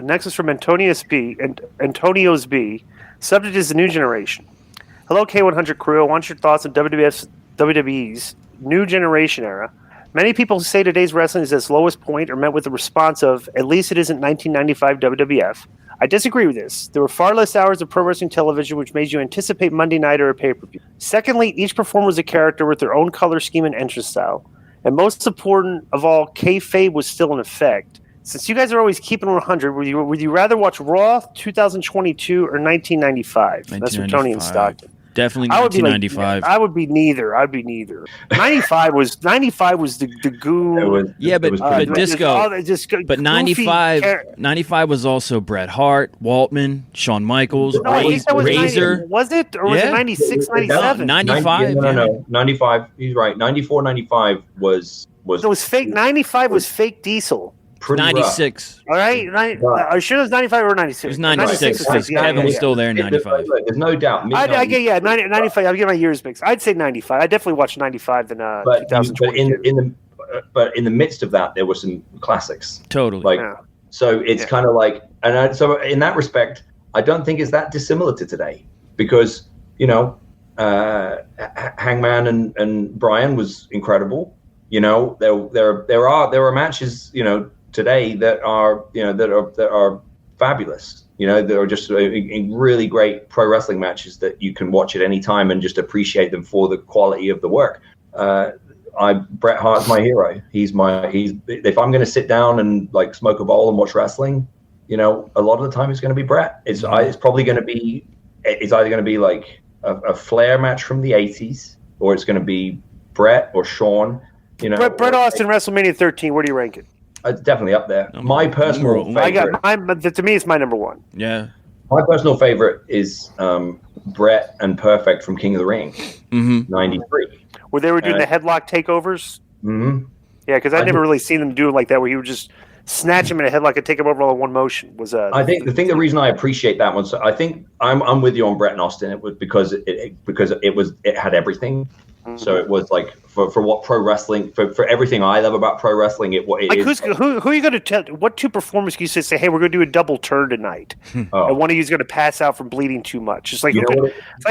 Next is from Antonius B. And Antonios B. Subject is the new generation. Hello, K100 crew. I want your thoughts on WWE's new generation era. Many people say today's wrestling is at its lowest point or met with the response of, at least it isn't 1995 WWF. I disagree with this. There were far less hours of pro wrestling television, which made you anticipate Monday night or a pay-per-view. Secondly, each performer was a character with their own color scheme and entrance style. And most important of all, kayfabe was still in effect. Since you guys are always keeping 100, would you rather watch Raw 2022 or 1995? That's from Tony and Stockton. Definitely 1995. I would be neither. I'd be neither. 95 was the goon. But disco. But 95 was also Bret Hart, Waltman, Shawn Michaels, Razor. Was it? Or was it 96, 97? 95. No. 95. He's right. 94, 95 was. It was fake. 95 was fake Diesel. 96. All right. Are you sure it was 95 or 96? It was 96 because Kevin was still there in 95. There's no doubt. 95. I'll get my years mixed. I'd say 95. I definitely watched 95 than 2020. But in the midst of that, there were some classics. Totally. So it's kind of like, so in that respect, I don't think it's that dissimilar to today because, Hangman and Bryan was incredible. There are matches, today that are fabulous. There are just really great pro wrestling matches that you can watch at any time and just appreciate them for the quality of the work. Bret Hart's my hero. If I'm going to sit down and like smoke a bowl and watch wrestling, a lot of the time it's going to be Bret. It's either going to be like a Flair match from the 80s, or it's going to be Bret or Shawn. Bret Austin, WrestleMania 13. Where do you rank it? It's definitely up there. My personal favorite. To me, it's my number one. Yeah. My personal favorite is Bret and Perfect from King of the Ring, 93. Where they were doing the headlock takeovers? Mm-hmm. Yeah, because I've never really seen them do it like that, where he would just snatch him in a headlock and take him over all in one motion. I think the reason I appreciate that one, so I think I'm with you on Bret and Austin. It was because it had everything. Mm-hmm. So it was like for what pro wrestling for everything I love about pro wrestling. Who are you going to tell? What two performers can you say, hey, we're going to do a double turn tonight, and one of you is going to pass out from bleeding too much? It's like,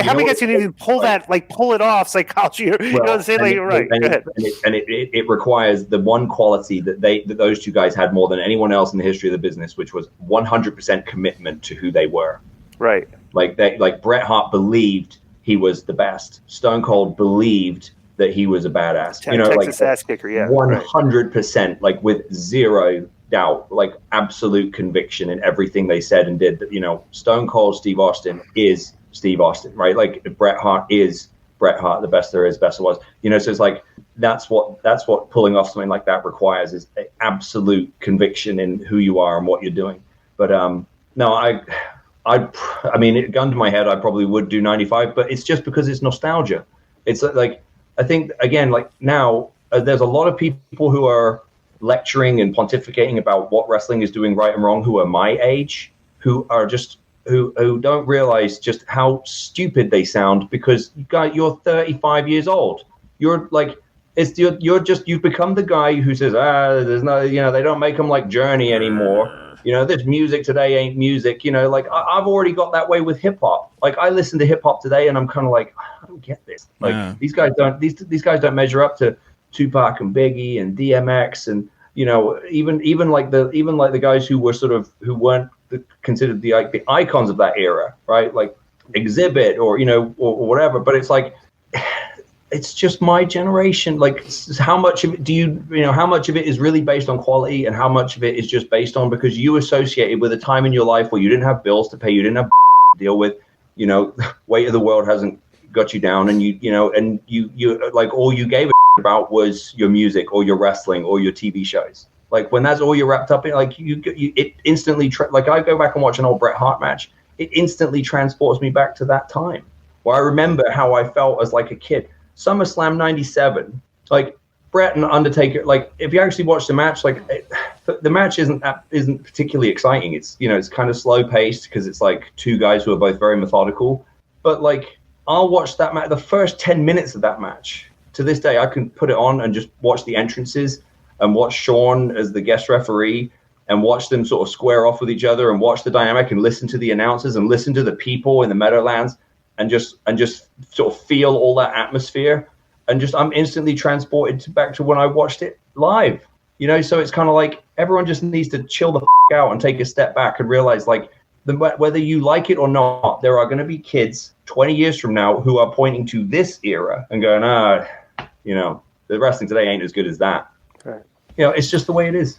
how many guys can even pull it off psychology? You know what I'm saying? Go ahead. It requires the one quality that those two guys had more than anyone else in the history of the business, which was 100% commitment to who they were. Right. Like Bret Hart believed he was the best. Stone Cold believed that he was a badass. Texas ass kicker, yeah. 100%, like with zero doubt, like absolute conviction in everything they said and did. Stone Cold Steve Austin is Steve Austin, right? Like Bret Hart is Bret Hart, the best there is, best there was. So it's like that's what pulling off something like that requires is absolute conviction in who you are and what you're doing. But no, I mean, gun to my head, I probably would do 95, but it's just because it's nostalgia. It's like, I think, again, like now, there's a lot of people who are lecturing and pontificating about what wrestling is doing right and wrong, who are my age, who are just, who don't realize just how stupid they sound because you're 35 years old. You're like, you've become the guy who says, there's no, they don't make them like Journey anymore. This music today ain't music. Like I've already got that way with hip hop. Like I listen to hip hop today, and I'm kind of like, I don't get this. Like these guys don't measure up to Tupac and Biggie and DMX, and even like the guys who weren't considered the icons of that era, right? Like Exhibit or whatever. But it's like, it's just my generation. Like, how much of it how much of it is really based on quality and how much of it is just based on because you associated with a time in your life where you didn't have bills to pay, you didn't have to deal with, weight of the world hasn't got you down, and you like all you gave a about was your music or your wrestling or your TV shows. Like when that's all you're wrapped up in, like it instantly like I go back and watch an old Bret Hart match, it instantly transports me back to that time where I remember how I felt as like a kid. SummerSlam 97, like Bret and Undertaker, like if you actually watch the match, like the match isn't particularly exciting. It's it's kind of slow paced because it's like two guys who are both very methodical. But like I'll watch that match, the first 10 minutes of that match. To this day, I can put it on and just watch the entrances and watch Shawn as the guest referee and watch them sort of square off with each other and watch the dynamic and listen to the announcers and listen to the people in the Meadowlands and just sort of feel all that atmosphere. And just, I'm instantly transported back to when I watched it live, you know? So it's kind of like everyone just needs to chill the out and take a step back and realize, like, whether you like it or not, there are going to be kids 20 years from now who are pointing to this era and going, you know, the wrestling today ain't as good as that. Right. You know, it's just the way it is.